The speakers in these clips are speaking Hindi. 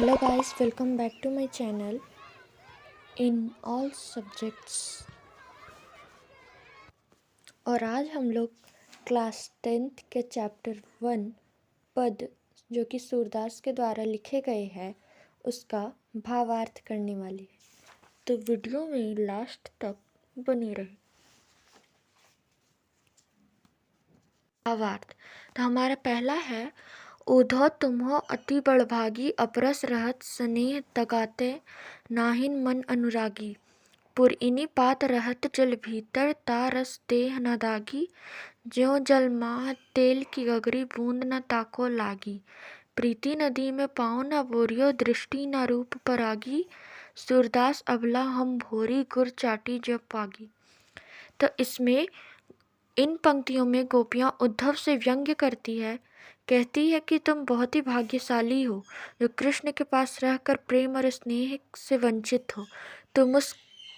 Hello guys, welcome back to my channel in all subjects। और आज हम लोग क्लास 10th के चैप्टर 1 पद जो कि सूरदास के द्वारा लिखे गए हैं उसका भावार्थ करने वाले हैं। तो वीडियो में लास्ट तक बने रहे। भावार्थ तो हमारा पहला है, ऊधो तुम्हो अति बड़भागी, अपरस रहत स्नेह तगाते, नाहिन मन अनुरागी। पुरइनी पात रहत जल भीतर, ता रस देह न दागी। ज्यों जल माह तेल की गगरी, बूंद न ताको लागी। प्रीति नदी में पाँव न बोरियो, दृष्टि न रूप परागी। सूरदास अबला हम भोरी, गुर चाटी जब पागी। तो इसमें इन पंक्तियों में गोपियाँ उद्धव से व्यंग्य करती है। कहती है कि तुम बहुत ही भाग्यशाली हो जो कृष्ण के पास रहकर प्रेम और स्नेह से वंचित हो।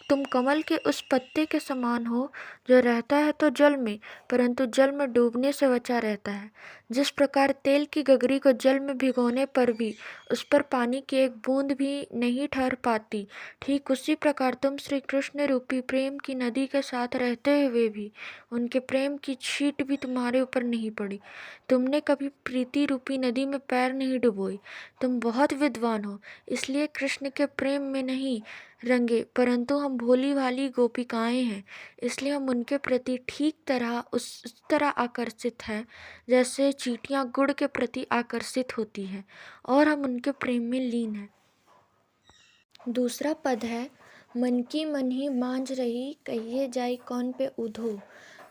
तुम कमल के उस पत्ते के समान हो जो रहता है तो जल में, परंतु जल में डूबने से बचा रहता है। जिस प्रकार तेल की गगरी को जल में भिगोने पर भी उस पर पानी की एक बूंद भी नहीं ठहर पाती, ठीक उसी प्रकार तुम श्री कृष्ण रूपी प्रेम की नदी के साथ रहते हुए भी उनके प्रेम की छींट भी तुम्हारे ऊपर नहीं पड़ी। तुमने कभी प्रीति रूपी नदी में पैर नहीं डुबोए। तुम बहुत विद्वान हो, इसलिए कृष्ण के प्रेम में नहीं रंगे, परंतु हम भोली भाली गोपिकाएं हैं, इसलिए हम उनके प्रति ठीक तरह उस तरह आकर्षित हैं जैसे चींटियां गुड़ के प्रति आकर्षित होती हैं, और हम उनके प्रेम में लीन हैं। दूसरा पद है, मन की मन ही मांझ रही, कहिए जाई कौन पे उधो,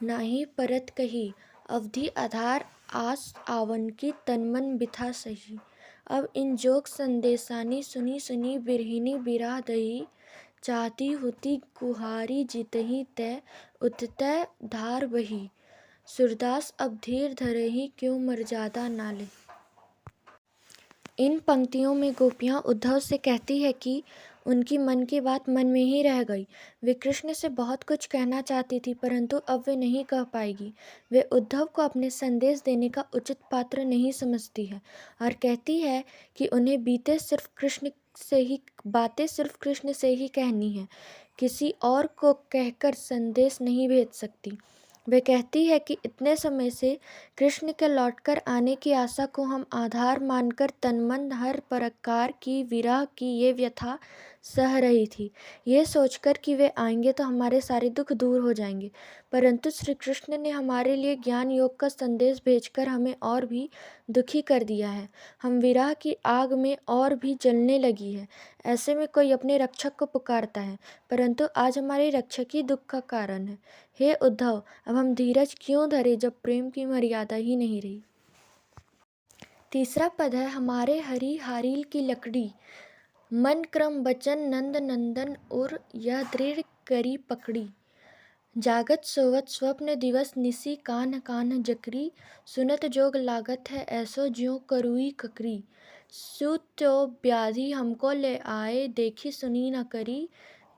नाही परत कही। अवधि आधार आस आवन की, तन मन बिथा सही। अब इन जोग संदेशानी, सुनी सुनी बिरहिनी बिरह दही। चाहती होती कुहारी जितही तय, उततै धार बही। सूरदास अब धीर धरही, क्यों मर्यादा ना ले। इन पंक्तियों में गोपियाँ उद्धव से कहती है कि उनकी मन की बात मन में ही रह गई। वे कृष्ण से बहुत कुछ कहना चाहती थी, परंतु अब वे नहीं कह पाएगी। वे उद्धव को अपने संदेश देने का उचित पात्र नहीं समझती है और कहती है कि उन्हें बातें सिर्फ कृष्ण से ही कहनी है, किसी और को कहकर संदेश नहीं भेज सकती। वे कहती है कि इतने समय से कृष्ण के लौटकर आने की आशा को हम आधार मानकर तन मन हर प्रकार की विरह की ये व्यथा सह रही थी, ये सोचकर कि वे आएंगे तो हमारे सारे दुख दूर हो जाएंगे। परंतु श्री कृष्ण ने हमारे लिए ज्ञान योग का संदेश भेजकर हमें और भी दुखी कर दिया है। हम विरह की आग में और भी जलने लगी है। ऐसे में कोई अपने रक्षक को पुकारता है, परंतु आज हमारे रक्षक ही दुख का कारण है। हे उद्धव, अब हम धीरज क्यों धरे जब प्रेम की मर्यादा ही नहीं रही। तीसरा पद है, हमारे हरि हारील की लकड़ी, मन क्रम बचन नंद नंदन उर, यह दृढ़ करी पकड़ी। जागत सोवत स्वप्न दिवस निसी, कान्ह कान्ह जकरी। सुनत जोग लागत है ऐसो, ज्यों करुई ककरी। सु त्यो व्याधि हमको ले आए, देखी सुनी न करी।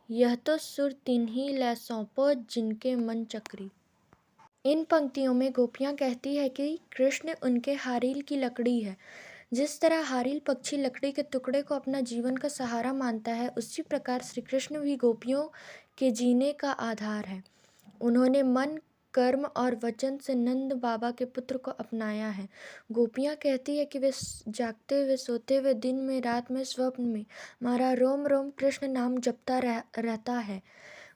यह तो सुर तिन्ही लै सौंपो, जिनके मन चक्री। इन पंक्तियों में गोपियाँ कहती है कि कृष्ण उनके हारील की लकड़ी है। जिस तरह हारील पक्षी लकड़ी के टुकड़े को अपना जीवन का सहारा मानता है, उसी प्रकार श्री कृष्ण भी गोपियों के जीने का आधार है। उन्होंने मन, कर्म और वचन से नंद बाबा के पुत्र को अपनाया है। गोपियाँ कहती है कि वे जागते हुए, सोते हुए, दिन में, रात में, स्वप्न में हमारा रोम रोम कृष्ण नाम जपता रहता है।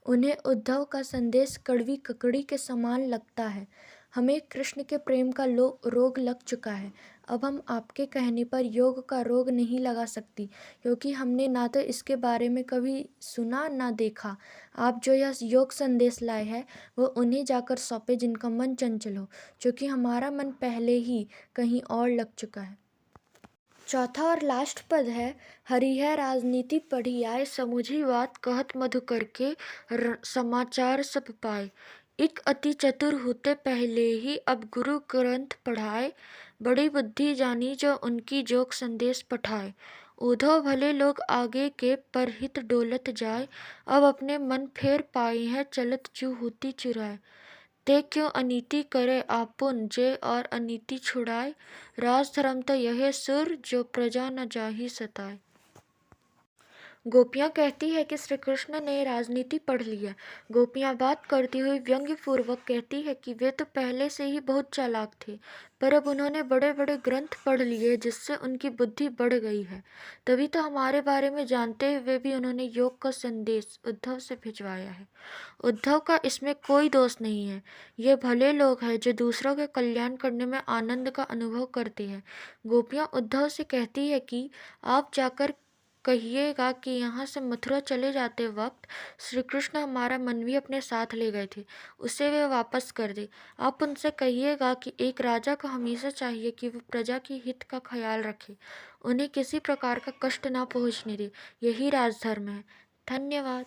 उन्हें उद्धव का संदेश कड़वी ककड़ी के समान लगता है। हमें कृष्ण के प्रेम का रोग लग चुका है। अब हम आपके कहने पर योग का रोग नहीं लगा सकती, क्योंकि हमने ना तो इसके बारे में कभी सुना ना देखा। आप जो यह योग संदेश लाए हैं वो उन्हें जाकर सौंपे जिनका मन चंचल हो, क्योंकि हमारा मन पहले ही कहीं और लग चुका है। चौथा और लास्ट पद है, हरिहर राजनीति पढ़ी आए, समुझी बात कहत मधुकर के, समाचार सब पाए। इक अति चतुर होते पहले ही, अब गुरु ग्रंथ पढ़ाए। बड़ी बुद्धि जानी जो उनकी जोग संदेश पठाए। उधो भले लोग आगे के, पर हित डोलत जाए। अब अपने मन फेर पाए हैं, चलत जू होती चुराए। ते क्यों अनीति करे आपुन, जे और अनीति छुड़ाए। राज धर्म तो यह सुर, जो प्रजा न जाहि सताए। गोपियाँ कहती है कि श्री कृष्ण ने राजनीति पढ़ ली है। गोपियाँ बात करती हुई व्यंग्यपूर्वक कहती है कि वे तो पहले से ही बहुत चालाक थे, पर अब उन्होंने बड़े बड़े ग्रंथ पढ़ लिए जिससे उनकी बुद्धि बढ़ गई है। तभी तो हमारे बारे में जानते हुए भी उन्होंने योग का संदेश उद्धव से भिजवाया है। उद्धव का इसमें कोई दोष नहीं है। ये भले लोग हैं जो दूसरों के कल्याण करने में आनंद का अनुभव करते हैं। गोपियाँ उद्धव से कहती है कि आप जाकर कहिएगा कि यहाँ से मथुरा चले जाते वक्त श्री कृष्ण हमारा मन भी अपने साथ ले गए थे, उसे वे वापस कर दे। आप उनसे कहिएगा कि एक राजा को हमेशा चाहिए कि वो प्रजा के हित का ख्याल रखे, उन्हें किसी प्रकार का कष्ट ना पहुँचने दे। यही राजधर्म है। धन्यवाद।